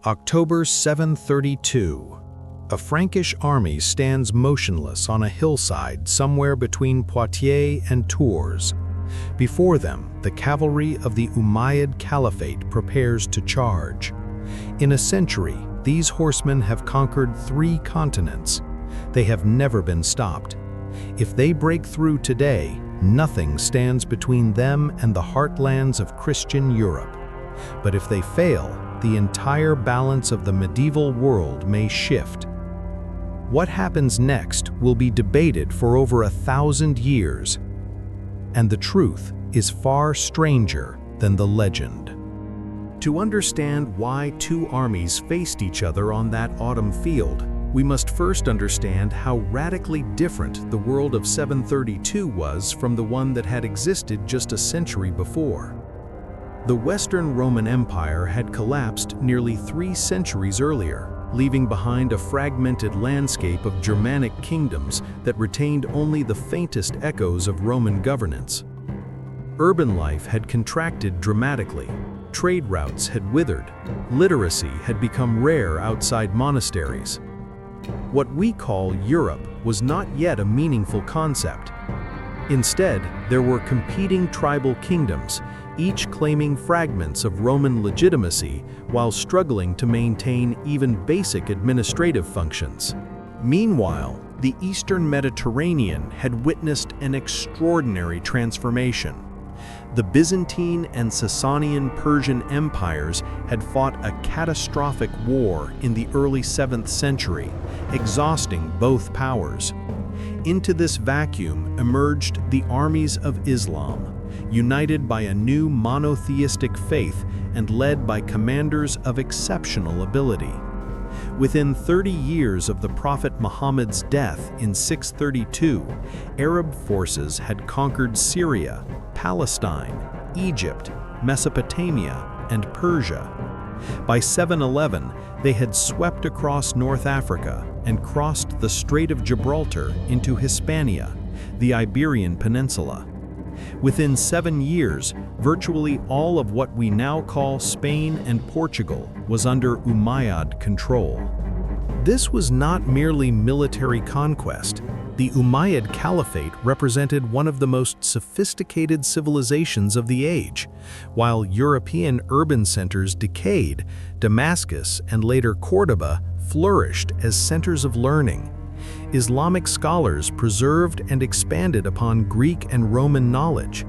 October 732. A Frankish army stands motionless on a hillside somewhere between Poitiers and Tours. Before them, the cavalry of the Umayyad Caliphate prepares to charge. In a century, these horsemen have conquered 3 continents. They have never been stopped. If they break through today, nothing stands between them and the heartlands of Christian Europe. But if they fail, the entire balance of the medieval world may shift. What happens next will be debated for over 1,000 years, and the truth is far stranger than the legend. To understand why 2 armies faced each other on that autumn field, we must first understand how radically different the world of 732 was from the one that had existed just a century before. The Western Roman Empire had collapsed nearly 3 centuries earlier, leaving behind a fragmented landscape of Germanic kingdoms that retained only the faintest echoes of Roman governance. Urban life had contracted dramatically, trade routes had withered, literacy had become rare outside monasteries. What we call Europe was not yet a meaningful concept. Instead, there were competing tribal kingdoms, each claiming fragments of Roman legitimacy while struggling to maintain even basic administrative functions. Meanwhile, the Eastern Mediterranean had witnessed an extraordinary transformation. The Byzantine and Sasanian Persian empires had fought a catastrophic war in the early 7th century, exhausting both powers. Into this vacuum emerged the armies of Islam, united by a new monotheistic faith and led by commanders of exceptional ability. Within 30 years of the Prophet Muhammad's death in 632, Arab forces had conquered Syria, Palestine, Egypt, Mesopotamia, and Persia. By 711, they had swept across North Africa and crossed the Strait of Gibraltar into Hispania, the Iberian Peninsula. Within 7 years, virtually all of what we now call Spain and Portugal was under Umayyad control. This was not merely military conquest. The Umayyad Caliphate represented one of the most sophisticated civilizations of the age. While European urban centers decayed, Damascus and later Cordoba flourished as centers of learning. Islamic scholars preserved and expanded upon Greek and Roman knowledge.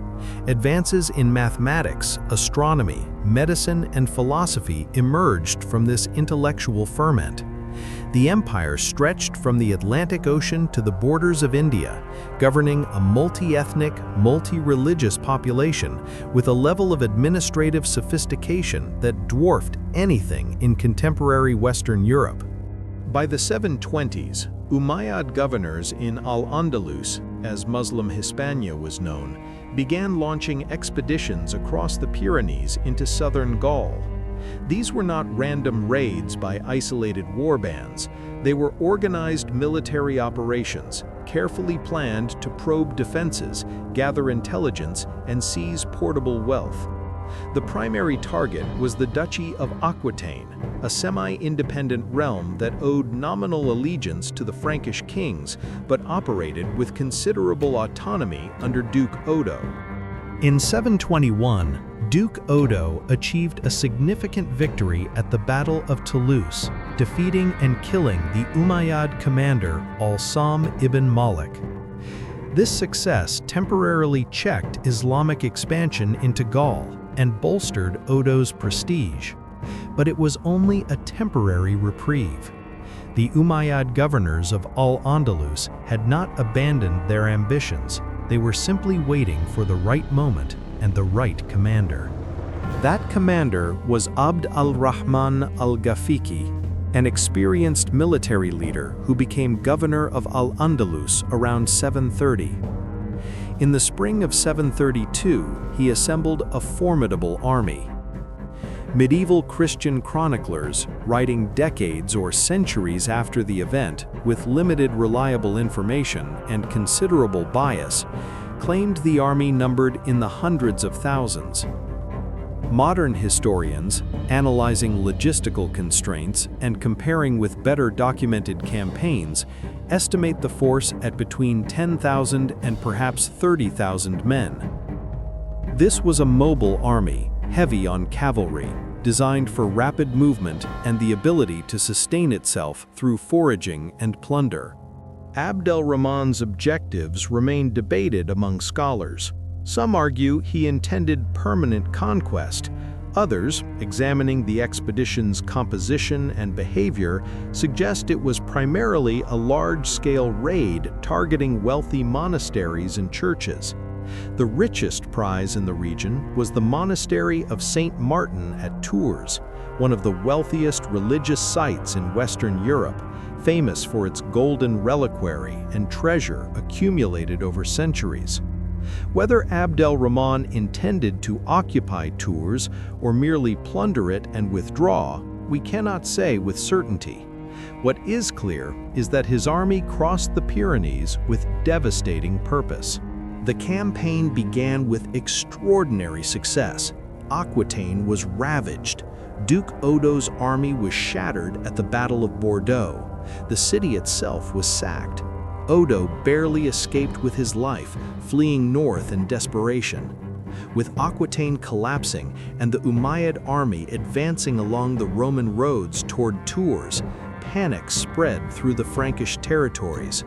Advances in mathematics, astronomy, medicine, and philosophy emerged from this intellectual ferment. The empire stretched from the Atlantic Ocean to the borders of India, governing a multi-ethnic, multi-religious population with a level of administrative sophistication that dwarfed anything in contemporary Western Europe. By the 720s, Umayyad governors in Al-Andalus, as Muslim Hispania was known, began launching expeditions across the Pyrenees into southern Gaul. These were not random raids by isolated warbands. They were organized military operations, carefully planned to probe defenses, gather intelligence, and seize portable wealth. The primary target was the Duchy of Aquitaine, a semi-independent realm that owed nominal allegiance to the Frankish kings but operated with considerable autonomy under Duke Odo. In 721, Duke Odo achieved a significant victory at the Battle of Toulouse, defeating and killing the Umayyad commander Al-Sam ibn Malik. This success temporarily checked Islamic expansion into Gaul and bolstered Odo's prestige. But it was only a temporary reprieve. The Umayyad governors of Al-Andalus had not abandoned their ambitions. They were simply waiting for the right moment and the right commander. That commander was Abd al-Rahman al-Ghafiqi, an experienced military leader who became governor of Al-Andalus around 730. In the spring of 732, he assembled a formidable army. Medieval Christian chroniclers, writing decades or centuries after the event with limited reliable information and considerable bias, claimed the army numbered in the hundreds of thousands. Modern historians, analyzing logistical constraints and comparing with better documented campaigns, estimate the force at between 10,000 and perhaps 30,000 men. This was a mobile army, heavy on cavalry, designed for rapid movement and the ability to sustain itself through foraging and plunder. Abd el-Rahman's objectives remain debated among scholars. Some argue he intended permanent conquest. Others, examining the expedition's composition and behavior, suggest it was primarily a large-scale raid targeting wealthy monasteries and churches. The richest prize in the region was the monastery of Saint Martin at Tours, one of the wealthiest religious sites in Western Europe, famous for its golden reliquary and treasure accumulated over centuries. Whether Abd el-Rahman intended to occupy Tours or merely plunder it and withdraw, we cannot say with certainty. What is clear is that his army crossed the Pyrenees with devastating purpose. The campaign began with extraordinary success. Aquitaine was ravaged. Duke Odo's army was shattered at the Battle of Bordeaux. The city itself was sacked. Odo barely escaped with his life, fleeing north in desperation. With Aquitaine collapsing and the Umayyad army advancing along the Roman roads toward Tours, panic spread through the Frankish territories.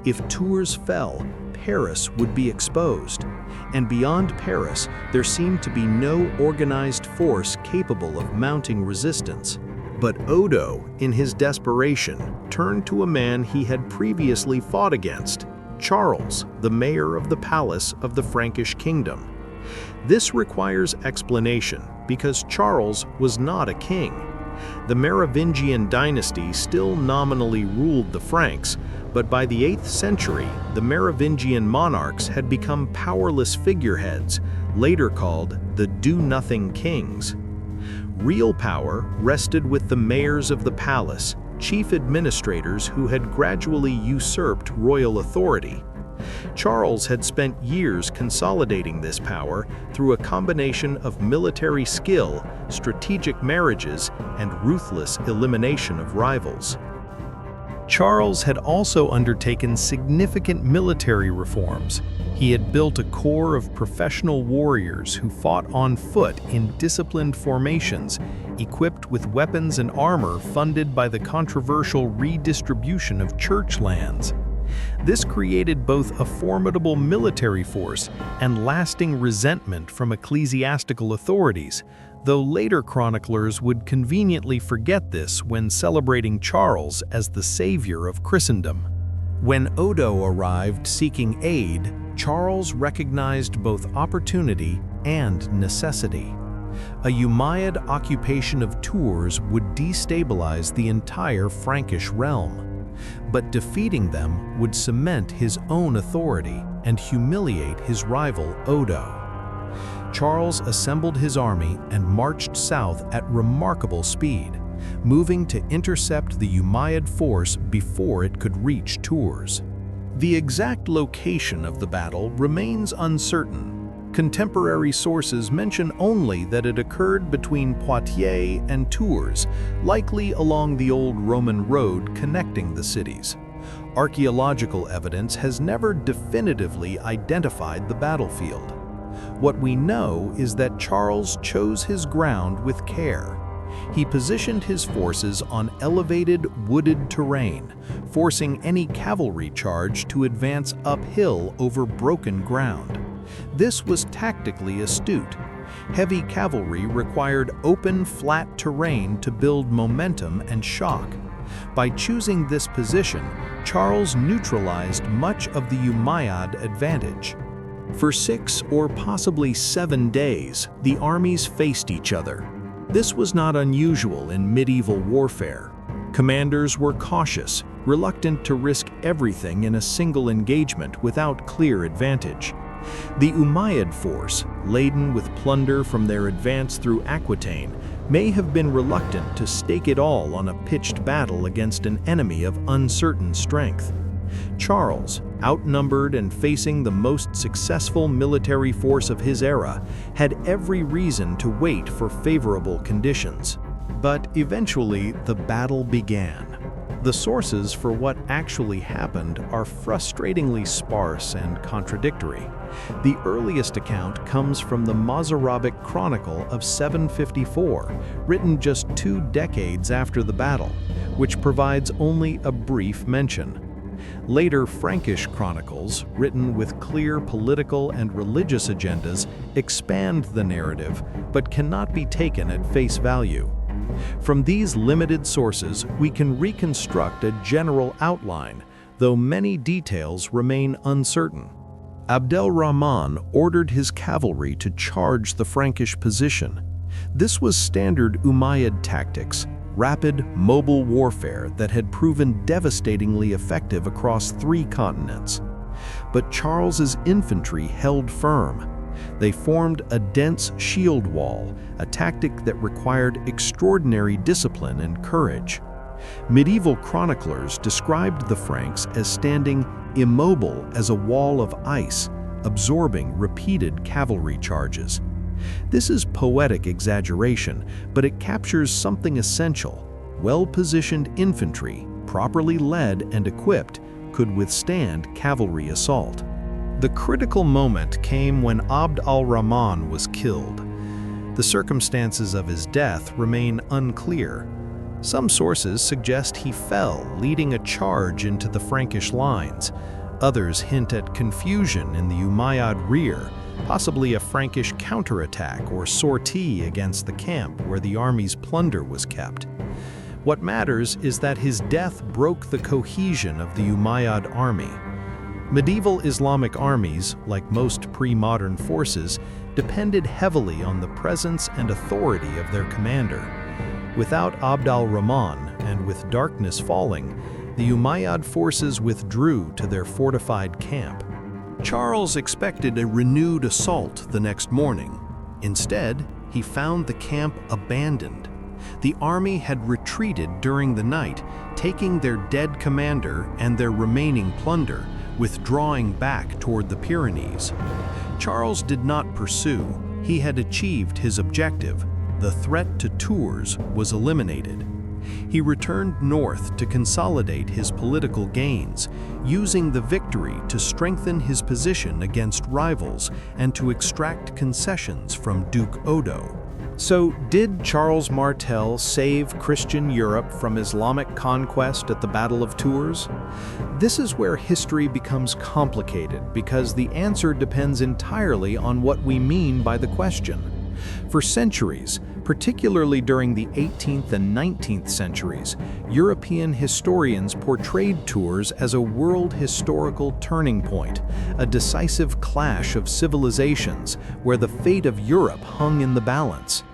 If Tours fell, Paris would be exposed. And beyond Paris, there seemed to be no organized force capable of mounting resistance. But Odo, in his desperation, turned to a man he had previously fought against, Charles, the mayor of the palace of the Frankish kingdom. This requires explanation because Charles was not a king. The Merovingian dynasty still nominally ruled the Franks, but by the 8th century, the Merovingian monarchs had become powerless figureheads, later called the Do-Nothing Kings. Real power rested with the mayors of the palace, chief administrators who had gradually usurped royal authority. Charles had spent years consolidating this power through a combination of military skill, strategic marriages, and ruthless elimination of rivals. Charles had also undertaken significant military reforms. He had built a corps of professional warriors who fought on foot in disciplined formations, equipped with weapons and armor funded by the controversial redistribution of church lands. This created both a formidable military force and lasting resentment from ecclesiastical authorities, though later chroniclers would conveniently forget this when celebrating Charles as the savior of Christendom. When Odo arrived seeking aid, Charles recognized both opportunity and necessity. A Umayyad occupation of Tours would destabilize the entire Frankish realm. But defeating them would cement his own authority and humiliate his rival Odo. Charles assembled his army and marched south at remarkable speed, moving to intercept the Umayyad force before it could reach Tours. The exact location of the battle remains uncertain. Contemporary sources mention only that it occurred between Poitiers and Tours, likely along the old Roman road connecting the cities. Archaeological evidence has never definitively identified the battlefield. What we know is that Charles chose his ground with care. He positioned his forces on elevated, wooded terrain, forcing any cavalry charge to advance uphill over broken ground. This was tactically astute. Heavy cavalry required open, flat terrain to build momentum and shock. By choosing this position, Charles neutralized much of the Umayyad advantage. For 6 or possibly 7 days, the armies faced each other. This was not unusual in medieval warfare. Commanders were cautious, reluctant to risk everything in a single engagement without clear advantage. The Umayyad force, laden with plunder from their advance through Aquitaine, may have been reluctant to stake it all on a pitched battle against an enemy of uncertain strength. Charles, outnumbered and facing the most successful military force of his era, had every reason to wait for favorable conditions. But eventually, the battle began. The sources for what actually happened are frustratingly sparse and contradictory. The earliest account comes from the Mozarabic Chronicle of 754, written just 2 decades after the battle, which provides only a brief mention. Later Frankish chronicles, written with clear political and religious agendas, expand the narrative, but cannot be taken at face value. From these limited sources, we can reconstruct a general outline, though many details remain uncertain. Abdel-Rahman ordered his cavalry to charge the Frankish position. This was standard Umayyad tactics, rapid, mobile warfare that had proven devastatingly effective across 3 continents. But Charles's infantry held firm. They formed a dense shield wall, a tactic that required extraordinary discipline and courage. Medieval chroniclers described the Franks as standing immobile as a wall of ice, absorbing repeated cavalry charges. This is poetic exaggeration, but it captures something essential. Well-positioned infantry, properly led and equipped, could withstand cavalry assault. The critical moment came when Abd al-Rahman was killed. The circumstances of his death remain unclear. Some sources suggest he fell, leading a charge into the Frankish lines. Others hint at confusion in the Umayyad rear, possibly a Frankish counterattack or sortie against the camp where the army's plunder was kept. What matters is that his death broke the cohesion of the Umayyad army. Medieval Islamic armies, like most pre-modern forces, depended heavily on the presence and authority of their commander. Without Abd al-Rahman, and with darkness falling, the Umayyad forces withdrew to their fortified camp. Charles expected a renewed assault the next morning. Instead, he found the camp abandoned. The army had retreated during the night, taking their dead commander and their remaining plunder, withdrawing back toward the Pyrenees. Charles did not pursue. He had achieved his objective. The threat to Tours was eliminated. He returned north to consolidate his political gains, using the victory to strengthen his position against rivals and to extract concessions from Duke Odo. So, did Charles Martel save Christian Europe from Islamic conquest at the Battle of Tours? This is where history becomes complicated because the answer depends entirely on what we mean by the question. For centuries, particularly during the 18th and 19th centuries, European historians portrayed Tours as a world historical turning point, a decisive clash of civilizations where the fate of Europe hung in the balance.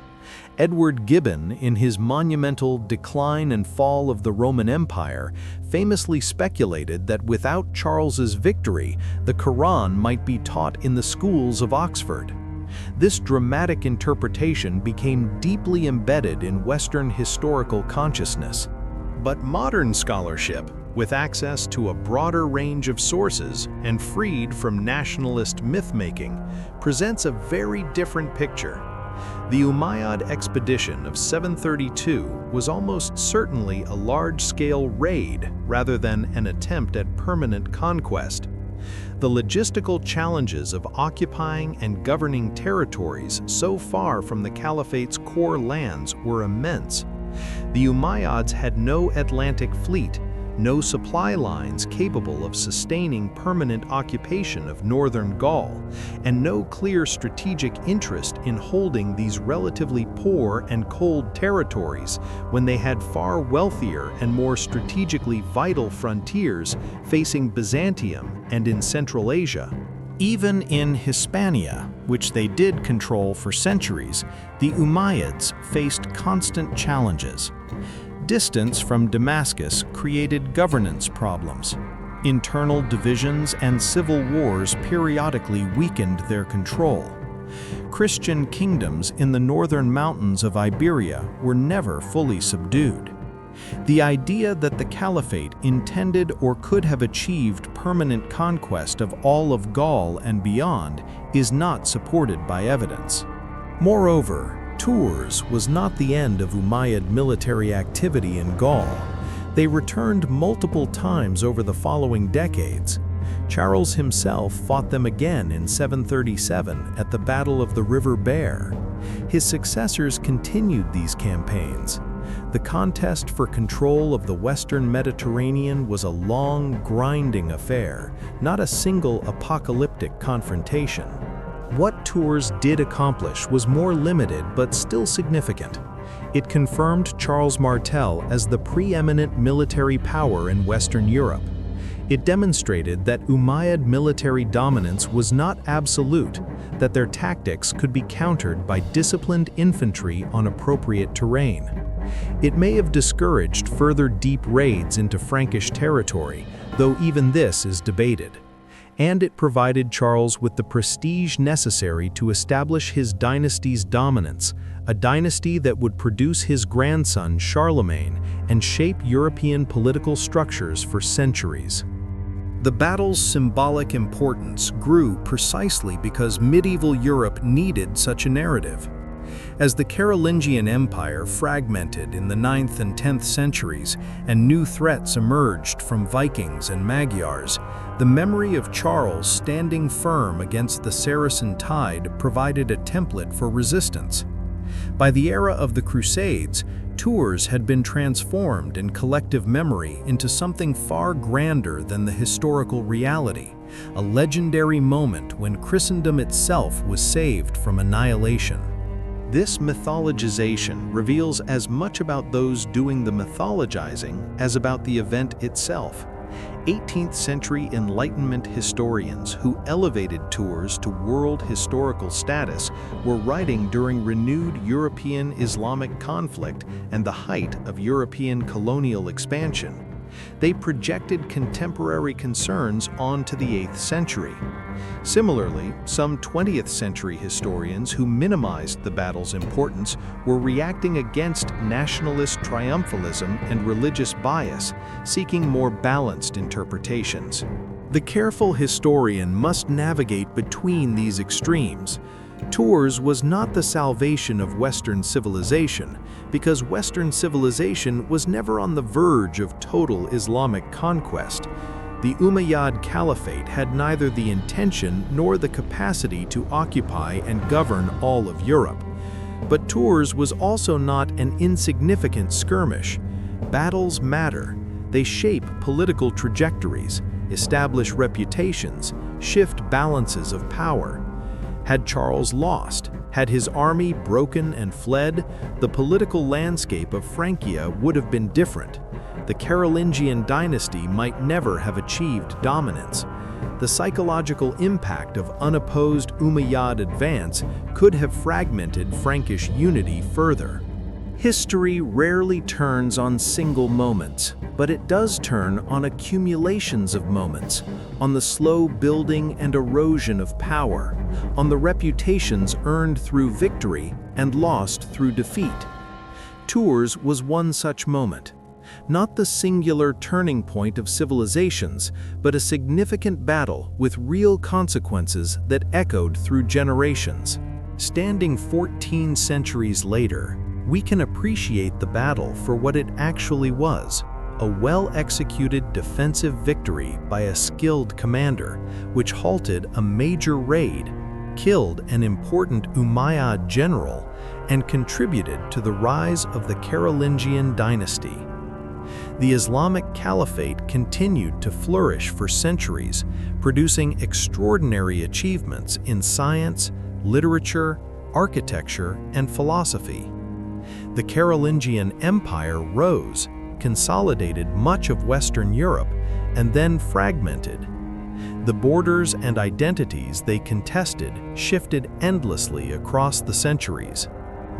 Edward Gibbon, in his monumental Decline and Fall of the Roman Empire, famously speculated that without Charles's victory, the Quran might be taught in the schools of Oxford. This dramatic interpretation became deeply embedded in Western historical consciousness. But modern scholarship, with access to a broader range of sources and freed from nationalist myth-making, presents a very different picture. The Umayyad expedition of 732 was almost certainly a large-scale raid rather than an attempt at permanent conquest. The logistical challenges of occupying and governing territories so far from the Caliphate's core lands were immense. The Umayyads had no Atlantic fleet, no supply lines capable of sustaining permanent occupation of northern Gaul, and no clear strategic interest in holding these relatively poor and cold territories when they had far wealthier and more strategically vital frontiers facing Byzantium and in Central Asia. Even in Hispania, which they did control for centuries, the Umayyads faced constant challenges. Distance from Damascus created governance problems. Internal divisions and civil wars periodically weakened their control. Christian kingdoms in the northern mountains of Iberia were never fully subdued. The idea that the caliphate intended or could have achieved permanent conquest of all of Gaul and beyond is not supported by evidence. Moreover, Tours was not the end of Umayyad military activity in Gaul. They returned multiple times over the following decades. Charles himself fought them again in 737 at the Battle of the River Bear. His successors continued these campaigns. The contest for control of the Western Mediterranean was a long, grinding affair, not a single apocalyptic confrontation. What Tours did accomplish was more limited but still significant. It confirmed Charles Martel as the preeminent military power in Western Europe. It demonstrated that Umayyad military dominance was not absolute, that their tactics could be countered by disciplined infantry on appropriate terrain. It may have discouraged further deep raids into Frankish territory, though even this is debated. And it provided Charles with the prestige necessary to establish his dynasty's dominance, a dynasty that would produce his grandson Charlemagne and shape European political structures for centuries. The battle's symbolic importance grew precisely because medieval Europe needed such a narrative. As the Carolingian Empire fragmented in the 9th and 10th centuries and new threats emerged from Vikings and Magyars, the memory of Charles standing firm against the Saracen tide provided a template for resistance. By the era of the Crusades, Tours had been transformed in collective memory into something far grander than the historical reality, a legendary moment when Christendom itself was saved from annihilation. This mythologization reveals as much about those doing the mythologizing as about the event itself. 18th century Enlightenment historians who elevated Tours to world historical status were writing during renewed European Islamic conflict and the height of European colonial expansion. They projected contemporary concerns onto the 8th century. Similarly, some 20th century historians who minimized the battle's importance were reacting against nationalist triumphalism and religious bias, seeking more balanced interpretations. The careful historian must navigate between these extremes. Tours was not the salvation of Western civilization, because Western civilization was never on the verge of total Islamic conquest. The Umayyad Caliphate had neither the intention nor the capacity to occupy and govern all of Europe. But Tours was also not an insignificant skirmish. Battles matter. They shape political trajectories, establish reputations, shift balances of power. Had Charles lost, had his army broken and fled, the political landscape of Francia would have been different. The Carolingian dynasty might never have achieved dominance. The psychological impact of unopposed Umayyad advance could have fragmented Frankish unity further. History rarely turns on single moments, but it does turn on accumulations of moments, on the slow building and erosion of power, on the reputations earned through victory and lost through defeat. Tours was one such moment. Not the singular turning point of civilizations, but a significant battle with real consequences that echoed through generations. Standing 14 centuries later, we can appreciate the battle for what it actually was, a well-executed defensive victory by a skilled commander, which halted a major raid, killed an important Umayyad general, and contributed to the rise of the Carolingian dynasty. The Islamic Caliphate continued to flourish for centuries, producing extraordinary achievements in science, literature, architecture, and philosophy. The Carolingian Empire rose, consolidated much of Western Europe, and then fragmented. The borders and identities they contested shifted endlessly across the centuries.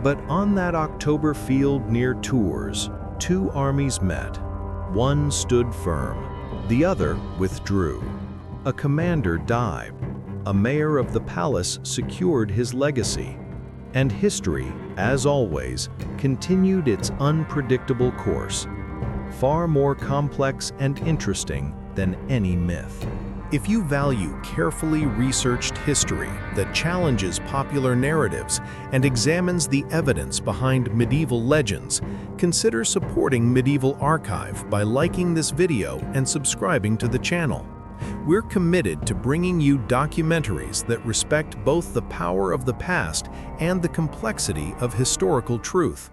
But on that October field near Tours, two armies met. One stood firm, the other withdrew. A commander died. A mayor of the palace secured his legacy. And history, as always, continued its unpredictable course. far more complex and interesting than any myth. If you value carefully researched history that challenges popular narratives and examines the evidence behind medieval legends, consider supporting Medieval Archive by liking this video and subscribing to the channel. We're committed to bringing you documentaries that respect both the power of the past and the complexity of historical truth.